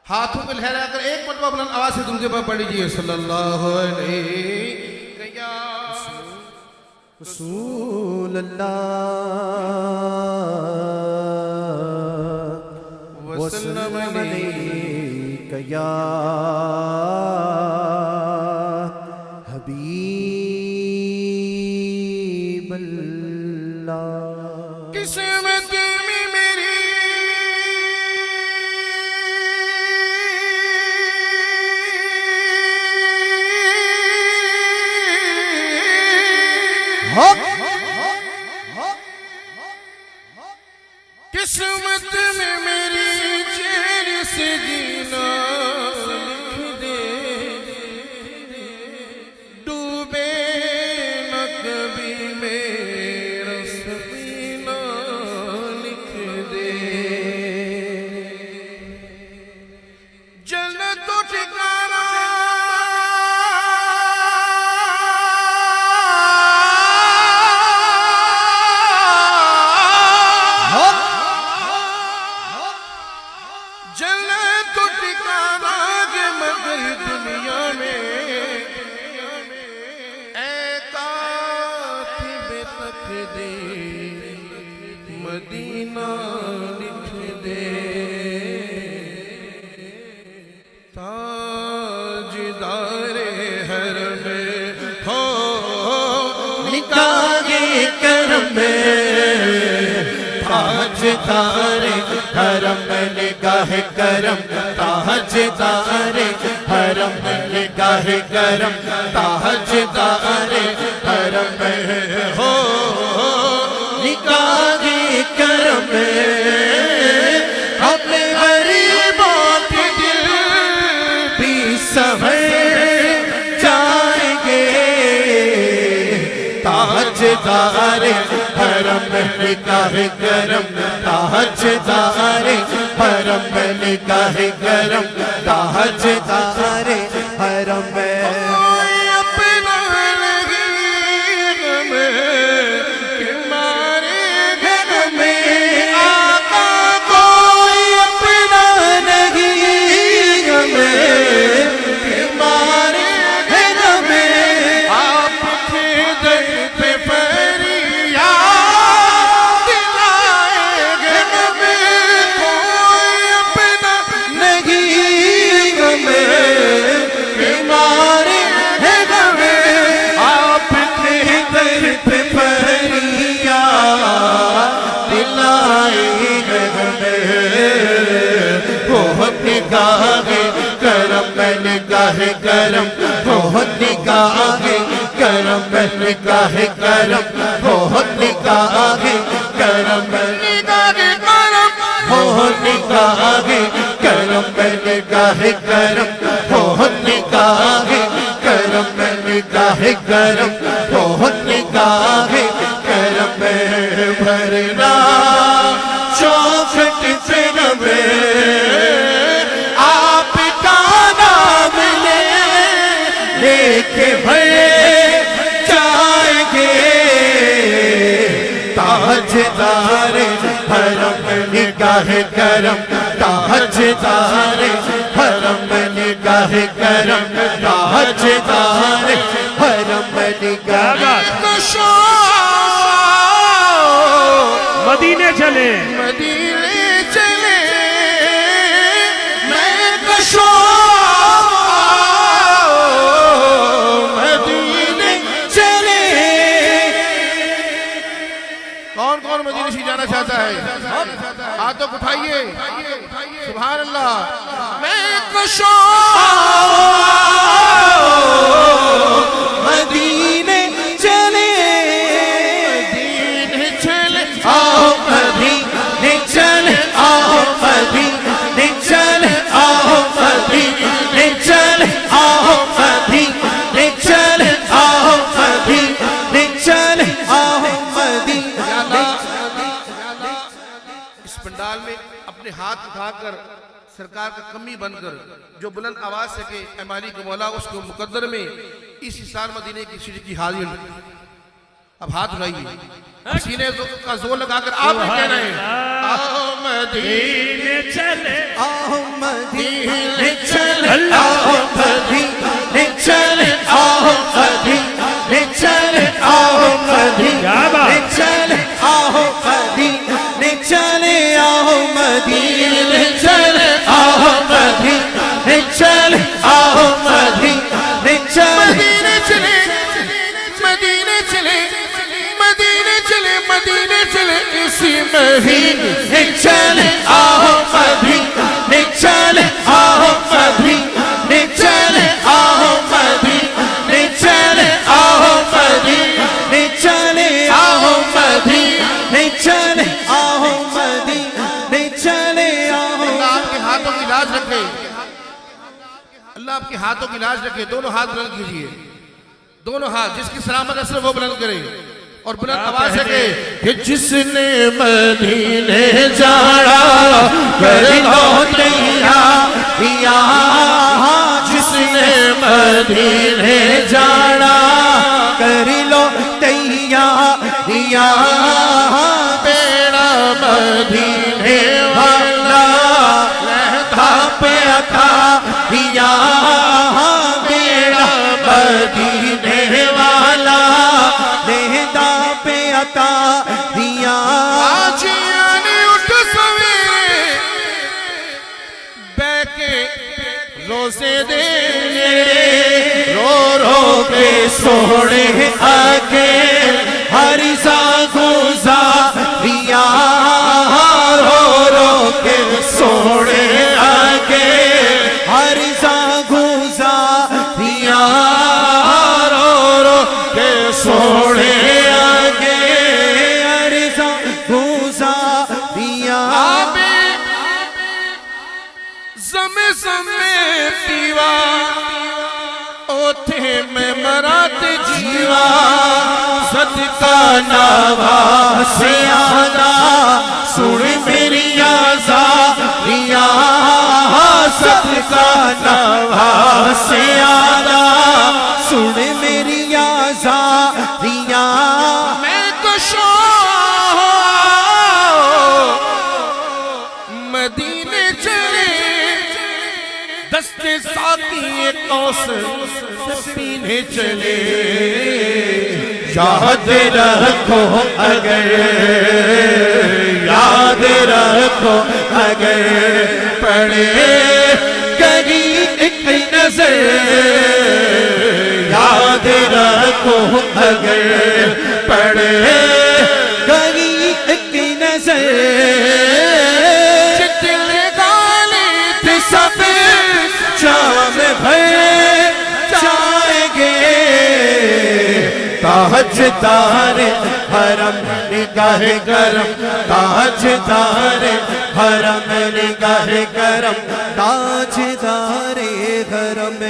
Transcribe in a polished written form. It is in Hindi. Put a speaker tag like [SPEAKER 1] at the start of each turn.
[SPEAKER 1] हाथों को लहराकर एक मरतबा बुलंद आवाज से दुरूद पर पढ़ लीजिए सल्लल्लाहु अलैहि वसल्लम
[SPEAKER 2] या हबीबल्लाह।
[SPEAKER 1] किस्मत में मेरी किस्मत में मेरी चैन से जीना लिख दे, डूबे न कभी मेरा सफीना लिख दे। जलना तो ठिकाना मदीना लिख दे। ताजदारे हरम हो
[SPEAKER 2] निकाहे करम ताजदारे हरम निगाह करम ताजदारे हरम निगाह करम ताजदारे हरम हो निकाहे करम अपने गरीबों के दिल भी संभल जाएंगे। ताजदारे हरम निगाह करम ताजदारे हरम निगाह करम ताजदारे हरम करम बहुत निगाहे करम निगाहे करम बहुत निगाहे करम निगाहे करम बहुत निगाहे करम निगाहे करम बहुत निगाहे करम निगाहे करम बहुत निगाहे करम भरना चौखट से नवे लेके भरे जाएंगे। ताजदारे हरम निगाह करम ताजदारे हरम निगाह करम ताजदारे हरम निगाह
[SPEAKER 3] मदीने चले
[SPEAKER 1] मदीने चले मैं कशो मदीने से जाना चाहता है हाथ तो उठाइए सुभान अल्लाह। मैं कशो
[SPEAKER 2] मदीने चले
[SPEAKER 1] मदीने चले
[SPEAKER 2] आओ मदीने चले आओ मदीने चले आओ मदीने चले आओ मदीने चले आओ मदीने चले आओ मदीने।
[SPEAKER 1] इस पंडाल में अपने हाथ उठाकर सरकार का कमी बनकर जो बुलंद आवाज से के मालिक मौला उसको मुकद्दर में इस हिसार मदीने की सीढ़ी की हाजिर। अब हाथ उठाइए सीने का जोर लगाकर आप कहना है मदीने
[SPEAKER 2] चले आओ मदीने चले आओ मदीने चले आओ मदीने चले आओ मदीने चले आओ मदीने चले आओ मदीने चले आओ मदीने चले आओ मदीने चले
[SPEAKER 1] मदीने चले मदीने चले मदीने चले इसी महीने
[SPEAKER 2] चले आओ मदीने चले आओ मदीने चले आओ मदीने चले आओ मदीने चले आओ मदीने चले आओ मदीने चले आओ।
[SPEAKER 1] अल्लाह आपके हाथों की लाज रखे, अल्लाह आपके हाथों की लाज रखे। दोनों हाथ बुलंद कीजिए, दोनों हाथ, जिसकी सलामत असर वो बुलंद करे और बुलंद आवाज से कहे कि जिसने मदीने जाना कर लो तैयारियां, जिसने मदीने जाना
[SPEAKER 2] कर लो तैयारियां,
[SPEAKER 1] तेरा मदीने
[SPEAKER 2] वाला लहदा पे अता दिया, मेरा मदीने वाला लहदा पे अता दिया।
[SPEAKER 1] आजियाने उठ सवेरे बैके रोजे दे
[SPEAKER 2] रो रो के सोने आगे हरी सा गुजारिया, रो रो के सोने आगे हरी सा गुजारिया, रो रो के सोने आगे हरी सा गुजारिया।
[SPEAKER 1] समय समय पीवा ओथे मैं मरात जीवा,
[SPEAKER 2] सदका नवासे आदा सुन मेरी आज़ादिया, सदका नवासे आदा सुन मेरी आज़ादिया।
[SPEAKER 1] मैं कशो मदीने चले दस्ते साथी कौस पीने चले,
[SPEAKER 2] याद रखो अगर, याद रखो अगर पड़े कभी एक नजर, याद रखो अगर पड़े कभी एक नजर,
[SPEAKER 1] चितले गाले थे सब
[SPEAKER 2] शाम भर जाएंगे, ताजदार हरम निगाह करम, ताजदार हरम निगाह करम, ताजदार हरम।